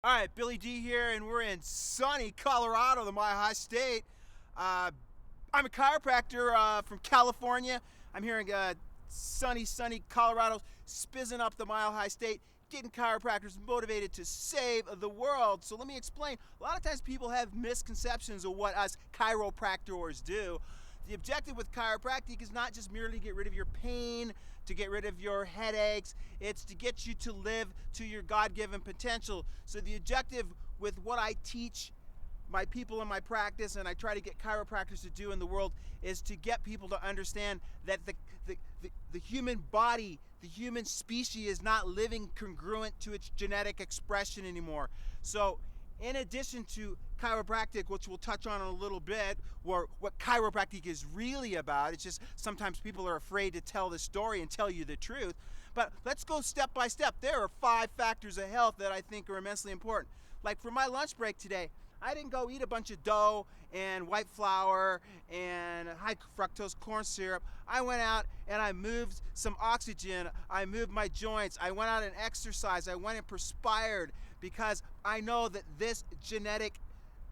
All right, Billy D here, and we're in sunny Colorado, the Mile High State. Uh, I'm a chiropractor from California. I'm here in sunny Colorado, spizzing up the Mile High State, getting chiropractors motivated to save the world. So let me explain. A lot of times people have misconceptions of what us chiropractors do. The objective with chiropractic is not just merely to get rid of your pain, to get rid of your headaches. It's to get you to live to your God-given potential. So the objective with what I teach my people in my practice, and I try to get chiropractors to do in the world, is to get people to understand that the human body, the human species, is not living congruent to its genetic expression anymore. So in addition to chiropractic, which we'll touch on in a little bit, or what chiropractic is really about, it's just sometimes people are afraid to tell the story and tell you the truth. But let's go step by step. There are 5 factors of health that I think are immensely important. Like for my lunch break today, I didn't go eat a bunch of dough and white flour and high fructose corn syrup. I went out and I moved some oxygen. I moved my joints. I went out and exercised. I went and perspired because I know that this genetic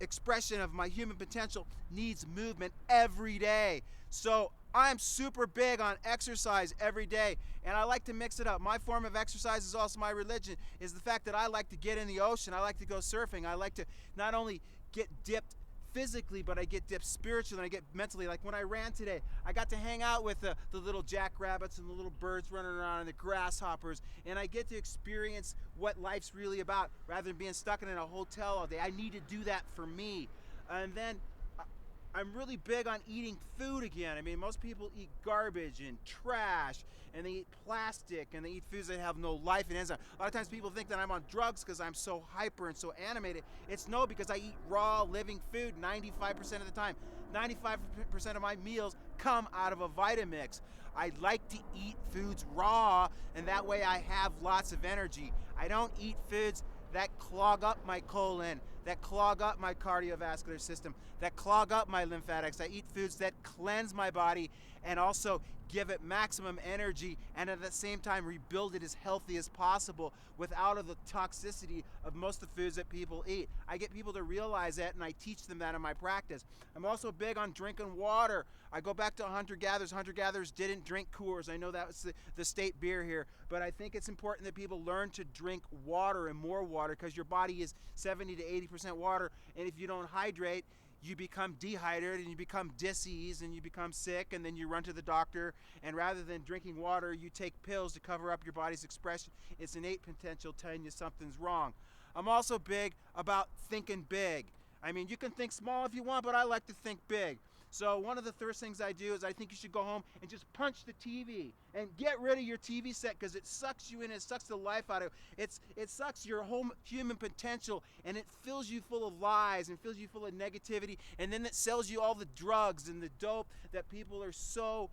expression of my human potential needs movement every day. So I'm super big on exercise every day, and I like to mix it up. My form of exercise is also my religion, is the fact that I like to get in the ocean. I like to go surfing. I like to not only get dipped physically, but I get dipped spiritually and I get mentally. Like when I ran today, I got to hang out with the little jackrabbits and the little birds running around and the grasshoppers, and I get to experience what life's really about rather than being stuck in a hotel all day. I need to do that for me. And then I'm really big on eating food again. I mean, most people eat garbage and trash, and they eat plastic, and they eat foods that have no life and enzyme. A lot of times people think that I'm on drugs because I'm so hyper and so animated. It's no, because I eat raw, living food 95% of the time. 95% of my meals come out of a Vitamix. I like to eat foods raw, and that way I have lots of energy. I don't eat foods that clog up my colon, that clog up my cardiovascular system, that clog up my lymphatics. I eat foods that cleanse my body and also give it maximum energy, and at the same time rebuild it as healthy as possible without the toxicity of most of the foods that people eat. I get people to realize that, and I teach them that in my practice. I'm also big on drinking water. I go back to hunter-gatherers. Hunter-gatherers didn't drink Coors. I know that was the state beer here, but I think it's important that people learn to drink water and more water, because your body is 70 to 80% water, and if you don't hydrate, you become dehydrated and you become diseased and you become sick, and then you run to the doctor, and rather than drinking water, you take pills to cover up your body's expression, its innate potential, telling you something's wrong. I'm also big about thinking big. I mean, you can think small if you want, but I like to think big. So one of the first things I do is I think you should go home and just punch the TV and get rid of your TV set, because it sucks you in, it sucks the life out of it. It sucks your whole human potential, and it fills you full of lies and fills you full of negativity, and then it sells you all the drugs and the dope that people are so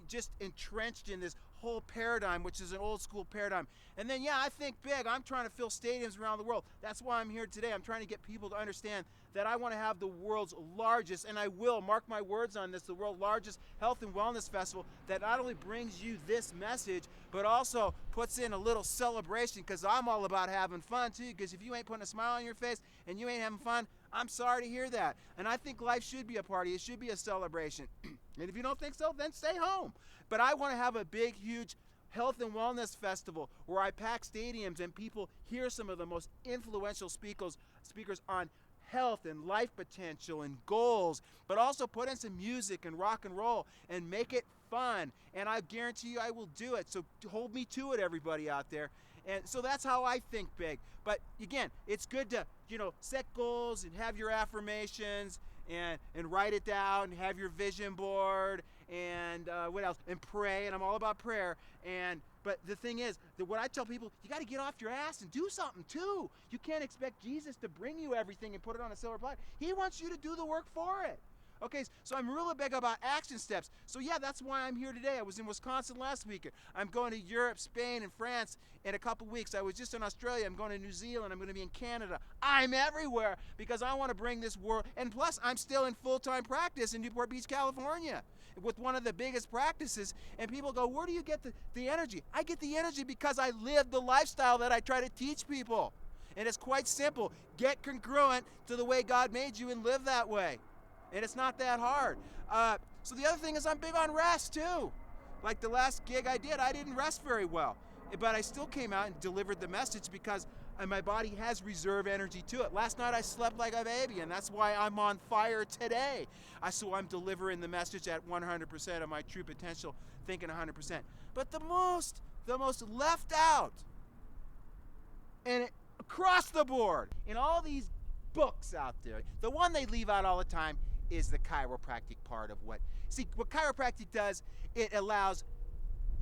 just entrenched in this whole paradigm, which is an old school paradigm. And then, yeah, I think big. I'm trying to fill stadiums around the world. That's why I'm here today. I'm trying to get people to understand that I want to have the world's largest, and I will, mark my words on this, the world's largest health and wellness festival that not only brings you this message, but also puts in a little celebration, because I'm all about having fun too, because if you ain't putting a smile on your face and you ain't having fun, I'm sorry to hear that. And I think life should be a party. It should be a celebration. And if you don't think so, then stay home. But I want to have a big, huge health and wellness festival where I pack stadiums and people hear some of the most influential speakers on health and life potential and goals, but also put in some music and rock and roll and make it fun. And I guarantee you I will do it. So hold me to it, everybody out there. And so that's how I think big. But again, it's good to, set goals and have your affirmations and write it down and have your vision board and what else? And pray. And I'm all about prayer. But the thing is that what I tell people, you got to get off your ass and do something too. You can't expect Jesus to bring you everything and put it on a silver platter. He wants you to do the work for it. Okay, so I'm really big about action steps. So yeah, that's why I'm here today. I was in Wisconsin last week. I'm going to Europe, Spain, and France in a couple weeks. I was just in Australia. I'm going to New Zealand. I'm going to be in Canada. I'm everywhere because I want to bring this world. And plus, I'm still in full-time practice in Newport Beach, California, with one of the biggest practices. And people go, where do you get the energy? I get the energy because I live the lifestyle that I try to teach people. And it's quite simple. Get congruent to the way God made you and live that way. And it's not that hard. So the other thing is I'm big on rest too. Like the last gig I did, I didn't rest very well. But I still came out and delivered the message because my body has reserve energy to it. Last night I slept like a baby, and that's why I'm on fire today. So I'm delivering the message at 100% of my true potential, thinking 100%. But the most left out, and across the board, in all these books out there, the one they leave out all the time is the chiropractic part of what. See, what chiropractic does, it allows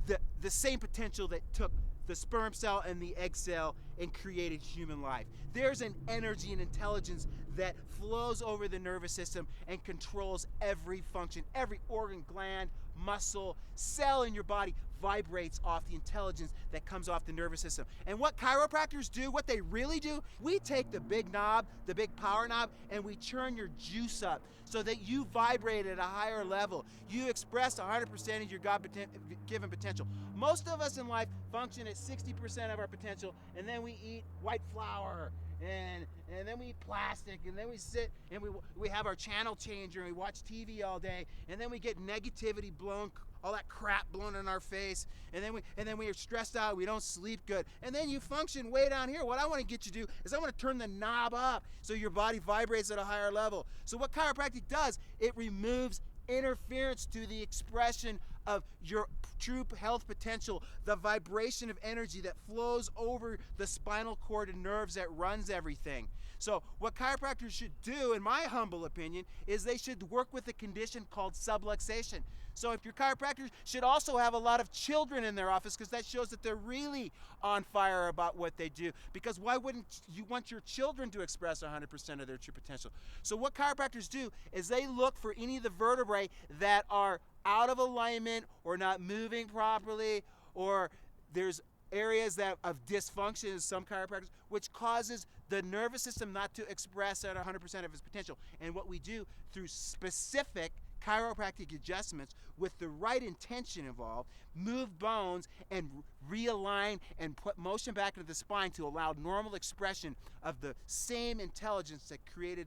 the same potential that took the sperm cell and the egg cell and created human life. There's an energy and intelligence that flows over the nervous system and controls every function, every organ, gland, muscle, cell in your body vibrates off the intelligence that comes off the nervous system. And what chiropractors do, what they really do, we take the big knob, the big power knob, and we churn your juice up so that you vibrate at a higher level. You express 100% of your God-given potential. Most of us in life function at 60% of our potential, and then we eat white flour, and then we eat plastic, and then we sit and we have our channel changer and we watch TV all day, and then we get negativity blown, all that crap blown in our face, and then we are stressed out, we don't sleep good, and then you function way down here. What I want to get you to do is I want to turn the knob up so your body vibrates at a higher level. So what chiropractic does, it removes interference to the expression of your true health potential, the vibration of energy that flows over the spinal cord and nerves that runs everything. So what chiropractors should do, in my humble opinion, is they should work with a condition called subluxation. So if your chiropractors should also have a lot of children in their office, because that shows that they're really on fire about what they do. Because why wouldn't you want your children to express 100% of their true potential? So what chiropractors do is they look for any of the vertebrae that are out of alignment or not moving properly, or there's areas of dysfunction in some chiropractors, which causes the nervous system not to express at 100% of its potential. And what we do through specific chiropractic adjustments with the right intention involved, move bones and realign and put motion back into the spine to allow normal expression of the same intelligence that created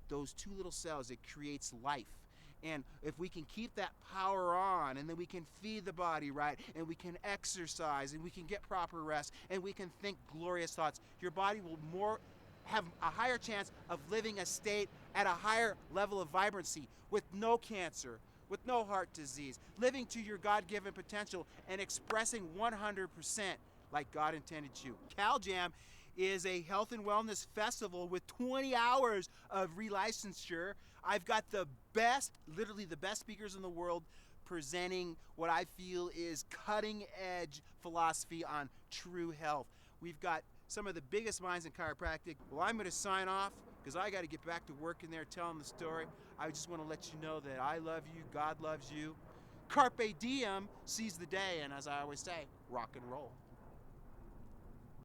those two little cells that creates life. And if we can keep that power on, and then we can feed the body right, and we can exercise, and we can get proper rest, and we can think glorious thoughts, your body will have a higher chance of living a state at a higher level of vibrancy, with no cancer, with no heart disease, living to your God-given potential and expressing 100% like God intended you. CalJam is a health and wellness festival with 20 hours of relicensure. I've got the best, literally the best speakers in the world presenting what I feel is cutting edge philosophy on true health. We've got some of the biggest minds in chiropractic. Well, I'm going to sign off because I got to get back to work in there telling the story. I just want to let you know that I love you, God loves you. Carpe diem, seize the day, and as I always say, rock and roll.